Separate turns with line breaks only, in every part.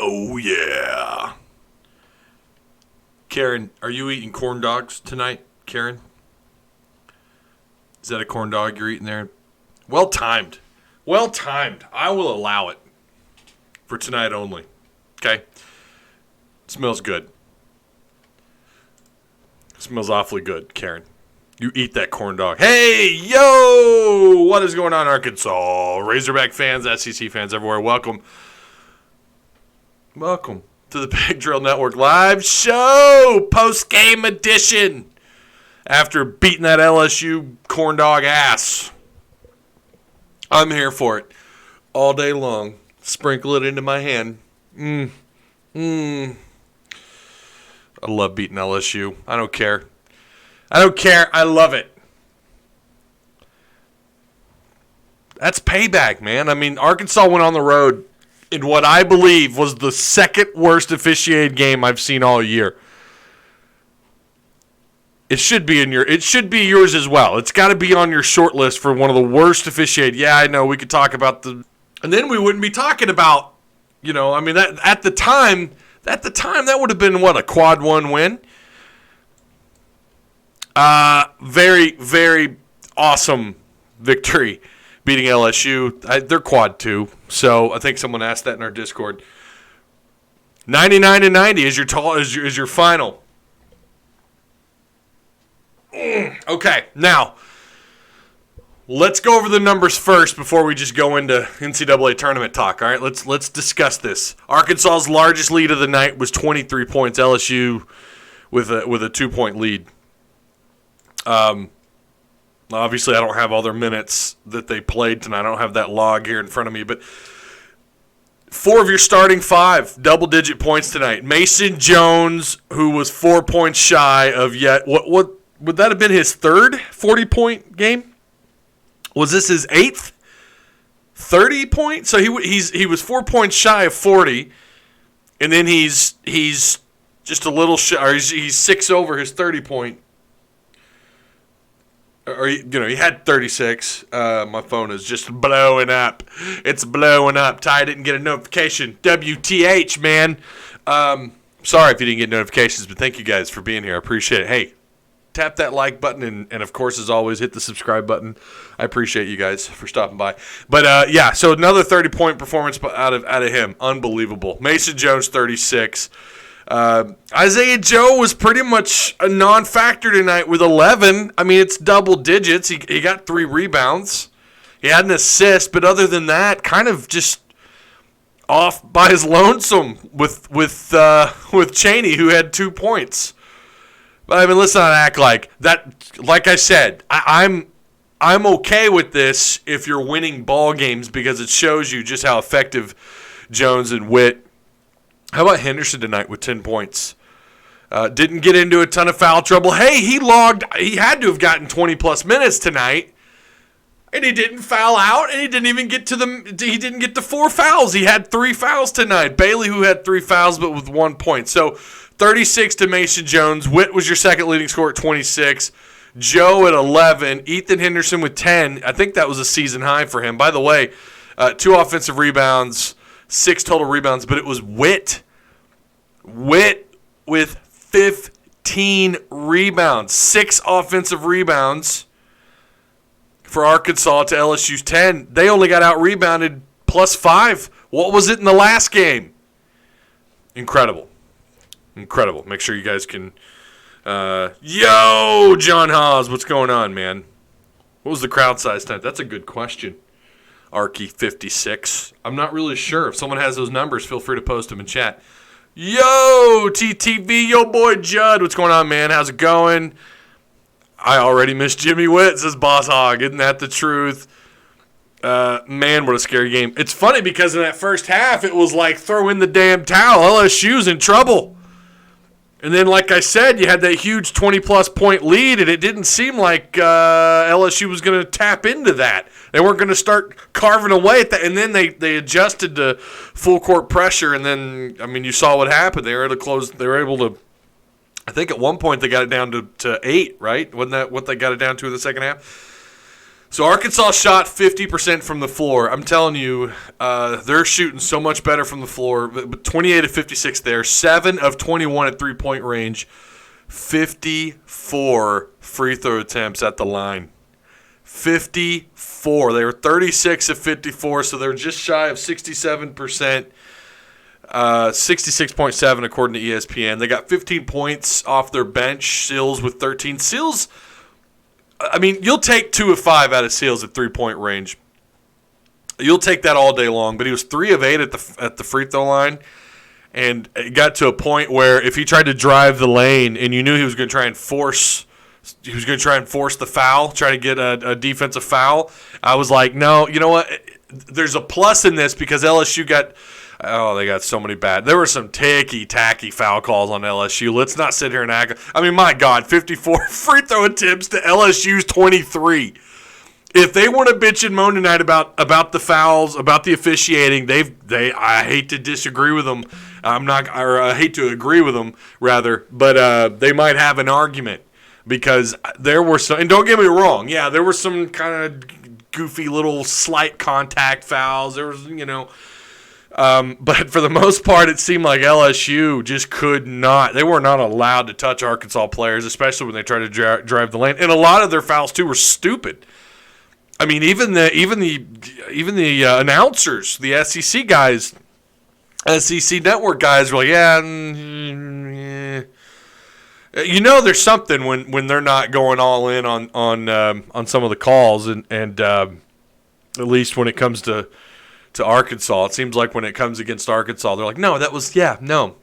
Oh, yeah. Karen, are you eating corn dogs tonight, Karen? Is that a corn dog you're eating there? Well timed. Well timed. I will allow it for tonight only. Okay? Smells good. Smells awfully good, Karen. You eat that corn dog. Hey, yo! What is going on, Arkansas? Razorback fans, SEC fans everywhere, welcome. Welcome to the Big Drill Network live show, post-game edition. After beating that LSU corn dog ass. I'm here for it all day long. Sprinkle it into my hand. I love beating LSU. I don't care. I love it. That's payback, man. I mean, Arkansas went on the road in what I believe was the second worst officiated game I've seen all year. It should be yours as well. It's got to be on your short list for one of the worst officiated. Yeah, I know we could talk about and then we wouldn't be talking about, that at the time that would have been what, a quad 1 win. Very, very awesome victory beating LSU. They're quad 2, so I think someone asked that in our Discord. 99-90 is your final. Okay, now let's go over the numbers first before we just go into NCAA tournament talk. All right, let's discuss this. Arkansas's largest lead of the night was 23 points. LSU with a 2-point lead. Obviously, I don't have all their minutes that they played tonight. I don't have that log here in front of me, but 4 of your starting 5 double-digit points tonight. Mason Jones, who was 4 points shy of what would that have been his third 40-point game? Was this his 8th 30-point? So he was 4 points shy of 40, and then he's just a little shy, or he's 6 over his 30-point. Or he had 36. My phone is just blowing up. It's blowing up. Ty didn't get a notification. WTH, man. Sorry if you didn't get notifications, but thank you guys for being here. I appreciate it. Hey, tap that like button, and of course, as always, hit the subscribe button. I appreciate you guys for stopping by. But so another 30-point performance out of him. Unbelievable. Mason Jones, 36. Isaiah Joe was pretty much a non-factor tonight with 11. I mean, it's double digits. He got 3 rebounds. He had an assist, but other than that, kind of just off by his lonesome with Chaney, who had 2 points. But I mean, let's not act like that. Like I said, I'm okay with this if you're winning ball games because it shows you just how effective Jones and Witt. How about Henderson tonight with 10 points? Didn't get into a ton of foul trouble. Hey, he had to have gotten 20-plus minutes tonight, and he didn't foul out, and he didn't even get he didn't get to 4 fouls. He had 3 fouls tonight. Bailey, who had 3 fouls, but with 1 point. So 36 to Mason Jones. Witt was your second leading scorer at 26. Joe at 11. Ethan Henderson with 10. I think that was a season high for him. By the way, 2 offensive rebounds, 6 total rebounds, but it was Witt. Witt with 15 rebounds, 6 offensive rebounds for Arkansas to LSU's 10. They only got out-rebounded plus 5. What was it in the last game? Incredible. Make sure you guys can... Yo, John Hawes, what's going on, man? What was the crowd size tonight? That's a good question. Arky 56. I'm not really sure. If someone has those numbers, feel free to post them in chat. Yo, TTV, yo boy Judd. What's going on, man? How's it going? I already missed Jimmy Witt, says Boss Hog. Isn't that the truth? Man, what a scary game. It's funny because in that first half, it was like throw in the damn towel. LSU's in trouble. And then, like I said, you had that huge 20-plus point lead, and it didn't seem like LSU was going to tap into that. They weren't going to start carving away at that. And then they adjusted to full court pressure, and then, I mean, you saw what happened. They were able to, I think at one point they got it down to 8, right? Wasn't that what they got it down to in the second half? So Arkansas shot 50% from the floor. I'm telling you, they're shooting so much better from the floor. But 28 of 56 there, 7 of 21 at three-point range, 54 free throw attempts at the line. 54. They were 36 of 54, so they're just shy of 67%. 66.7 according to ESPN. They got 15 points off their bench. Sills with 13. Sills, I mean, you'll take 2 of 5 out of Sills at three-point range. You'll take that all day long. But he was 3 of 8 at the free throw line, and it got to a point where if he tried to drive the lane and you knew he was going to try and force the foul, try to get a defensive foul, I was like, no, you know what? There's a plus in this because LSU got. Oh, they got so many bad. There were some tacky foul calls on LSU. Let's not sit here and act. I mean, my God, 54 free throw attempts to LSU's 23. If they want to bitch and moan tonight about the fouls, about the officiating, I hate to disagree with them. I hate to agree with them rather, but they might have an argument because there were some. And don't get me wrong, yeah, there were some kind of goofy little slight contact fouls. There was, but for the most part, it seemed like LSU just could not. They were not allowed to touch Arkansas players, especially when they tried to drive the lane. And a lot of their fouls too were stupid. I mean, even the announcers, the SEC guys, SEC Network guys were like, yeah. There's something when they're not going all in on some of the calls, and at least when it comes to Arkansas. It seems like when it comes against Arkansas, they're like, no,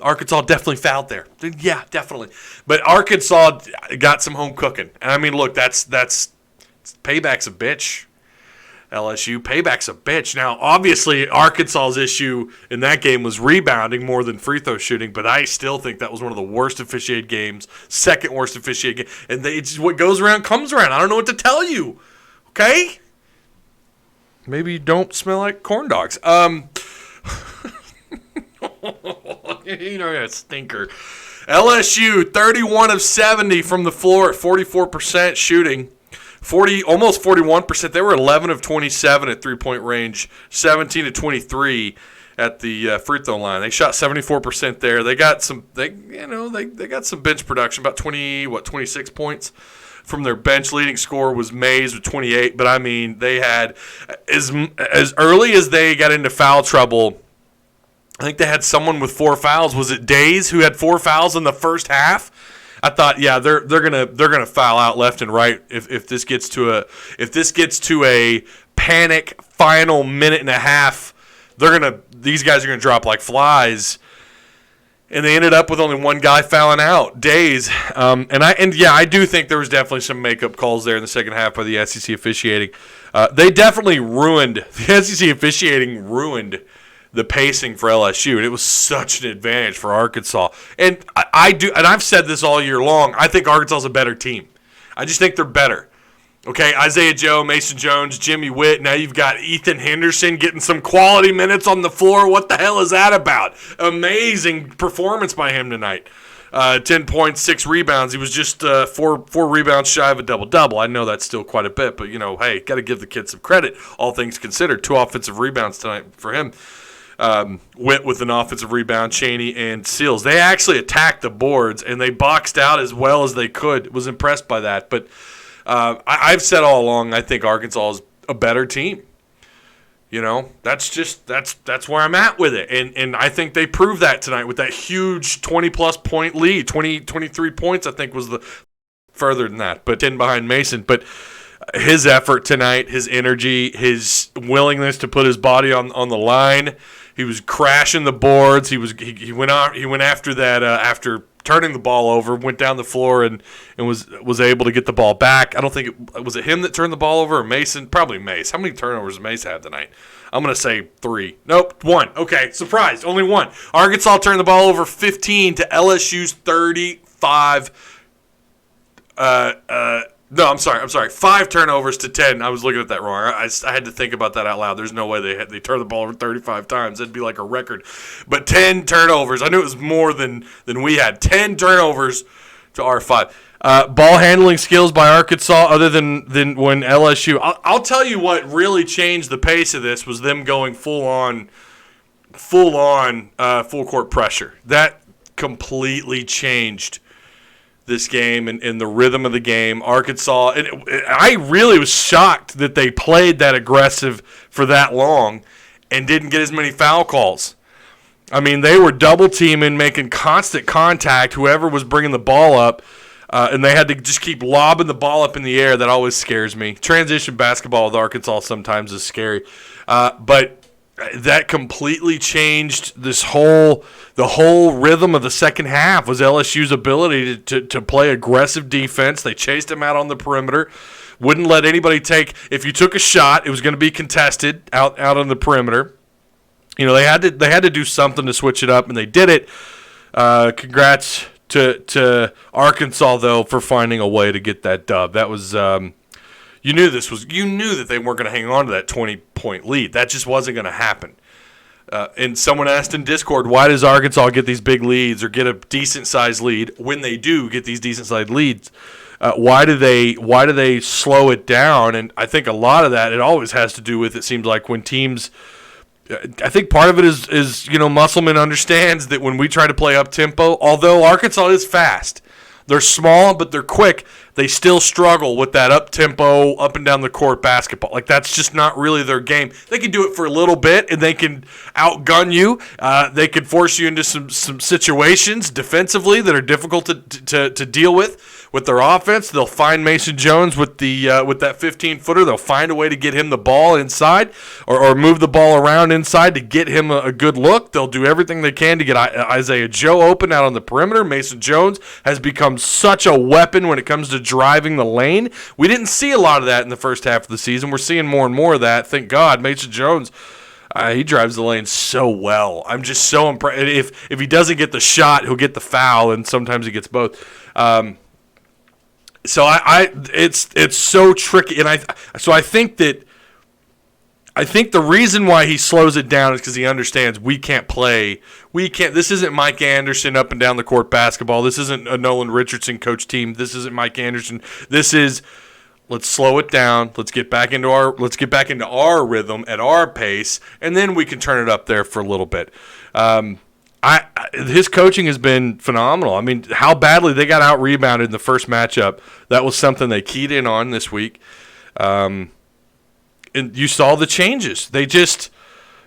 Arkansas definitely fouled there. Yeah, definitely. But Arkansas got some home cooking. And I mean, look, that's payback's a bitch. LSU, payback's a bitch. Now, obviously, Arkansas's issue in that game was rebounding more than free throw shooting, but I still think that was one of the worst officiated games, second worst officiated game. And it's what goes around comes around. I don't know what to tell you. Okay? Maybe you don't smell like corn dogs. A stinker. LSU, 31 of 70 from the floor at 44% shooting. Almost 41%. They were 11 of 27 at three-point range, 17 of 23 at the free throw line. They shot 74% there. They got some. They got some bench production, about 26 points from their bench. Leading scorer was Mays with 28. But I mean, they had as early as they got into foul trouble. I think they had someone with 4 fouls. Was it Days who had 4 fouls in the first half? I thought, yeah, they're gonna foul out left and right if this gets to a panic final minute and a half. These guys are gonna drop like flies, and they ended up with only one guy fouling out, Days. I do think there was definitely some makeup calls there in the second half by the SEC officiating. The SEC officiating ruined the pacing for LSU, and it was such an advantage for Arkansas. And I've said this all year long, I think Arkansas is a better team. I just think they're better. Okay, Isaiah Joe, Mason Jones, Jimmy Witt, now you've got Ethan Henderson getting some quality minutes on the floor. What the hell is that about? Amazing performance by him tonight. 10 points, 6 rebounds. He was just four rebounds shy of a double-double. I know that's still quite a bit, but, hey, got to give the kid some credit, all things considered. 2 offensive rebounds tonight for him. Witt with an offensive rebound, Chaney and Seals. They actually attacked the boards, and they boxed out as well as they could. Was impressed by that. But I've said all along, I think Arkansas is a better team. That's where I'm at with it. And I think they proved that tonight with that huge 20-plus point lead. 23 points, I think, was the further than that, but 10 behind Mason. But his effort tonight, his energy, his willingness to put his body on the line. He was crashing the boards. He went after that after turning the ball over, went down the floor and was able to get the ball back. I don't think was it him that turned the ball over or Mason? Probably Mace. How many turnovers did Mace have tonight? I'm going to say 3. Nope, 1. Okay, surprised. Only 1. Arkansas turned the ball over 15 to LSU's 35. No, I'm sorry. 5 turnovers to 10. I was looking at that wrong. I had to think about that out loud. There's no way they turned the ball over 35 times. That'd be like a record. But 10 turnovers. I knew it was more than we had. 10 turnovers to our 5. Ball handling skills by Arkansas, other than when LSU. I'll tell you what really changed the pace of this was them going full court pressure. That completely changed this game and the rhythm of the game. Arkansas, and I really was shocked that they played that aggressive for that long and didn't get as many foul calls. I mean, they were double teaming, making constant contact, whoever was bringing the ball up, and they had to just keep lobbing the ball up in the air. That always scares me. Transition basketball with Arkansas sometimes is scary. But that completely changed the whole rhythm of the second half was LSU's ability to play aggressive defense. They chased them out on the perimeter, wouldn't let anybody take. If you took a shot, it was going to be contested out on the perimeter. You know, they had to do something to switch it up, and they did it. Congrats to Arkansas though for finding a way to get that dub. That was. You knew that they weren't going to hang on to that 20-point lead. That just wasn't going to happen. And someone asked in Discord, why does Arkansas get these big leads or get a decent-sized lead when they do get these decent-sized leads? Why do they slow it down? And I think a lot of that, it always has to do with, it seems like when teams, I think part of it is Musselman understands that when we try to play up-tempo, although Arkansas is fast, they're small, but they're quick. They still struggle with that up-tempo, up and down the court basketball. Like, that's just not really their game. They can do it for a little bit, and they can outgun you. They can force you into some situations defensively that are difficult to deal with their offense. They'll find Mason Jones with that 15-footer. They'll find a way to get him the ball inside or move the ball around inside to get him a good look. They'll do everything they can to get Isaiah Joe open out on the perimeter. Mason Jones has become such a weapon when it comes to driving the lane. We didn't see a lot of that in the first half of the season. We're seeing more and more of that. Thank God. Mason Jones, he drives the lane so well. I'm just so impressed. If he doesn't get the shot, he'll get the foul, and sometimes he gets both. So it's so tricky, and I think the reason why he slows it down is because he understands we can't play. This isn't Mike Anderson up and down the court basketball. This isn't a Nolan Richardson coach team. This isn't Mike Anderson. This is, let's slow it down. Let's get back into our rhythm at our pace, and then we can turn it up there for a little bit. His coaching has been phenomenal. I mean, how badly they got out-rebounded in the first matchup, that was something they keyed in on this week. And you saw the changes. They just,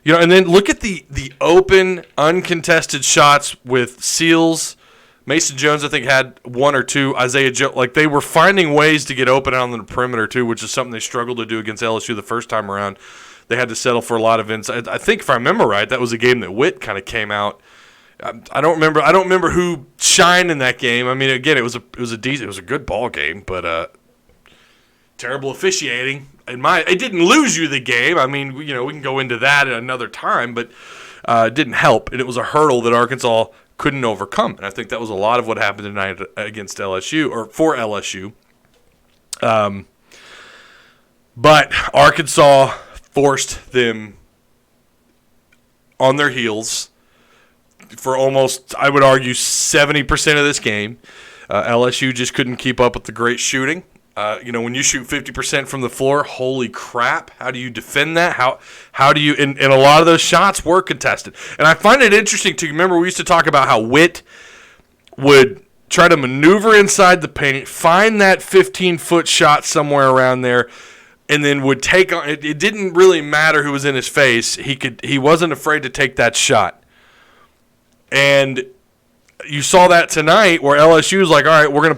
and then look at the open, uncontested shots with Seals. Mason Jones, I think, had one or two. Isaiah Joe, like, they were finding ways to get open out on the perimeter, too, which is something they struggled to do against LSU the first time around. They had to settle for a lot of inside. I think, if I remember right, that was a game that Witt kind of came out. I don't remember who shined in that game. I mean, again, it was a good ball game, but terrible officiating. It didn't lose you the game. I mean, we can go into that at another time, but it didn't help, and it was a hurdle that Arkansas couldn't overcome. And I think that was a lot of what happened tonight against LSU, or for LSU. But Arkansas forced them on their heels for almost, I would argue, 70% of this game. LSU just couldn't keep up with the great shooting. When you shoot 50% from the floor, holy crap, how do you defend that? How do you, and a lot of those shots were contested. And I find it interesting to remember we used to talk about how Witt would try to maneuver inside the paint, find that 15-foot shot somewhere around there, and then would take on, it didn't really matter who was in his face. He wasn't afraid to take that shot. And you saw that tonight where LSU was like, all right, we're gonna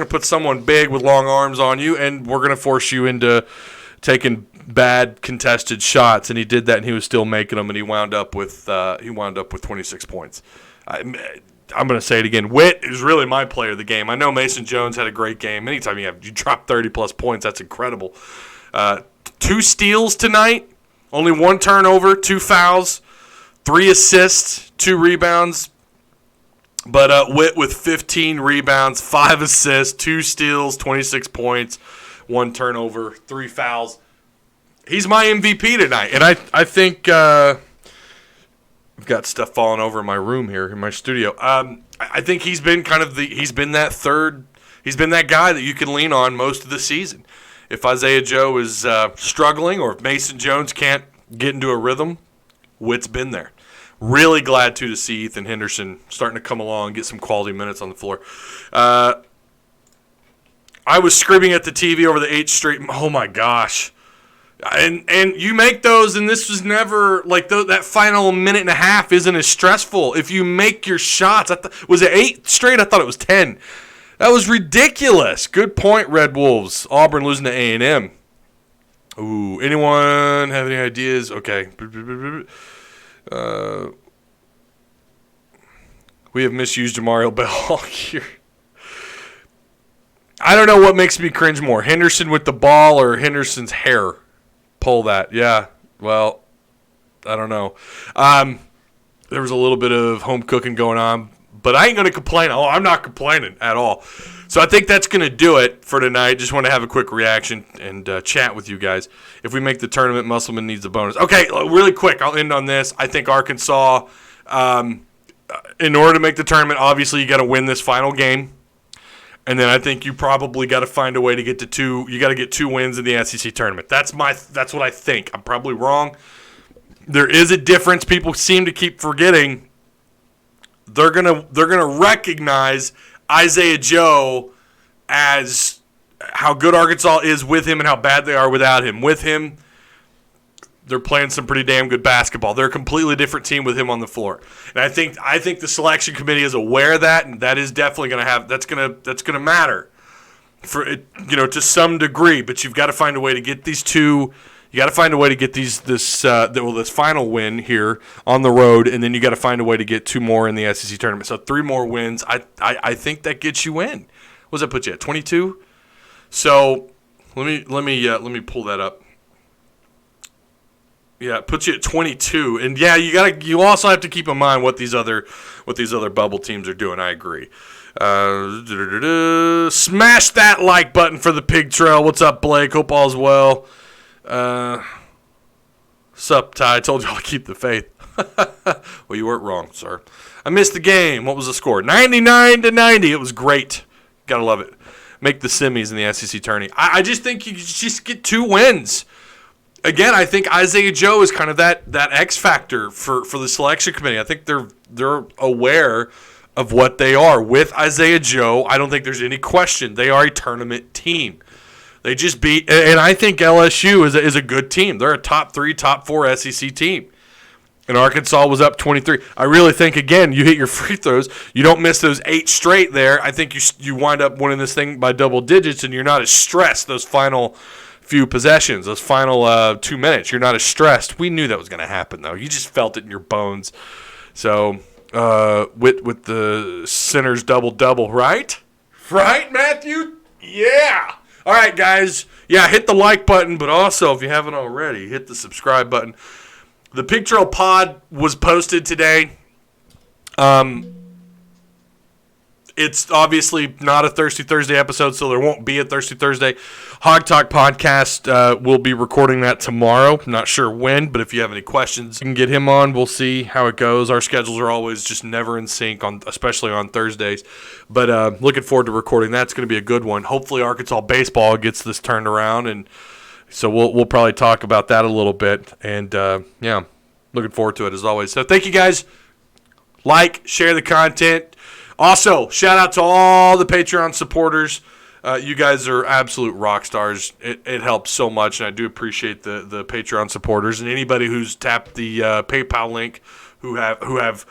put someone big with long arms on you, and we're gonna force you into taking bad contested shots. And he did that, and he was still making them, and he wound up with 26 points. I'm gonna say it again. Witt is really my player of the game. I know Mason Jones had a great game. Anytime you drop 30+ points, that's incredible. 2 steals tonight, only 1 turnover, 2 fouls, 3 assists, 2 rebounds. But Witt with 15 rebounds, 5 assists, 2 steals, 26 points, 1 turnover, 3 fouls. He's my MVP tonight. And I think I've got stuff falling over in my room here in my studio. I think he's been that third. He's been that guy that you can lean on most of the season. If Isaiah Joe is struggling or if Mason Jones can't get into a rhythm, Witt's been there. Really glad, too, to see Ethan Henderson starting to come along and get some quality minutes on the floor. I was screaming at the TV over the 8th straight. Oh, my gosh. And you make those, and this was never, like, that final minute and a half isn't as stressful. If you make your shots, was it 8 straight? I thought it was 10. That was ridiculous. Good point, Red Wolves. Auburn losing to A&M. Ooh, anyone have any ideas? Okay. We have misused Jamario Bell all year. I don't know what makes me cringe more, Henderson with the ball or Henderson's hair. Pull that. Yeah, well, I don't know. There was a little bit of home cooking going on, but I ain't going to complain. Oh, I'm not complaining at all. So I think that's going to do it for tonight. Just want to have a quick reaction and chat with you guys. If we make the tournament, Musselman needs a bonus. Okay, really quick, I'll end on this. I think Arkansas, in order to make the tournament, obviously you got to win this final game. And then I think you probably got to find a way to get to 2. You got to get 2 wins in the SEC tournament. That's what I think. I'm probably wrong. There is a difference. People seem to keep forgetting. They're gonna recognize Isaiah Joe as how good Arkansas is with him and how bad they are without him. With him, they're playing some pretty damn good basketball. They're a completely different team with him on the floor. And I think the selection committee is aware of that, and that is definitely going to have that's going to matter for it, to some degree. But you've got to find a way to get these 2. You got to find a way to get this final win here on the road, and then you got to find a way to get 2 more in the SEC tournament. So 3 more wins. I think that gets you in. What does that put you at? 22. So let me pull that up. Yeah, it puts you at 22, and yeah, you also have to keep in mind what these other bubble teams are doing. I agree. Smash that like button for the pig trail. What's up, Blake? Hope all's well. Sup, Ty? I told you I'll keep the faith. Well, you weren't wrong, sir. I missed the game. What was the score? 99-90. It was great. Gotta love it. Make the semis in the SEC tourney. I just think you just get 2 wins. Again, I think Isaiah Joe is kind of that X factor for the selection committee. I think they're aware of what they are. With Isaiah Joe, I don't think there's any question. They are a tournament team. They just beat, and I think LSU is a good team. They're a top 3, top 4 SEC team. And Arkansas was up 23. I really think, again, you hit your free throws. You don't miss those 8 straight there. I think you wind up winning this thing by double digits, and you're not as stressed those final few possessions, those final 2 minutes. You're not as stressed. We knew that was going to happen, though. You just felt it in your bones. So with the Sinners double-double, right? Right, Matthew? Yeah. All right, guys. Yeah, hit the like button, but also, if you haven't already, hit the subscribe button. The Pig Trail Pod was posted today. It's obviously not a Thirsty Thursday episode, so there won't be a Thirsty Thursday. Hog Talk podcast, we'll be recording that tomorrow. I'm not sure when, but if you have any questions, you can get him on. We'll see how it goes. Our schedules are always just never in sync, especially on Thursdays. But looking forward to recording that. It's going to be a good one. Hopefully Arkansas baseball gets this turned around, and so we'll probably talk about that a little bit. And, yeah, looking forward to it as always. So thank you, guys. Like, share the content. Also, shout out to all the Patreon supporters. You guys are absolute rock stars. It helps so much, and I do appreciate the Patreon supporters and anybody who's tapped the PayPal link, who have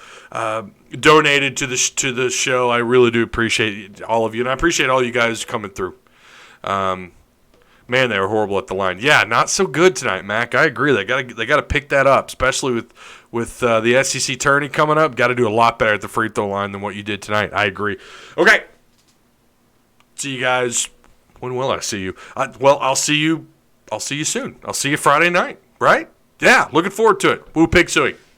donated to the show. I really do appreciate all of you, and I appreciate all you guys coming through. Man, they were horrible at the line. Yeah, not so good tonight, Mac. I agree. They got to pick that up, especially with the SEC tourney coming up. Got to do a lot better at the free throw line than what you did tonight. I agree. Okay. See you guys. When will I see you? Well, I'll see you soon. I'll see you Friday night, right? Yeah, looking forward to it. Woo pig suey.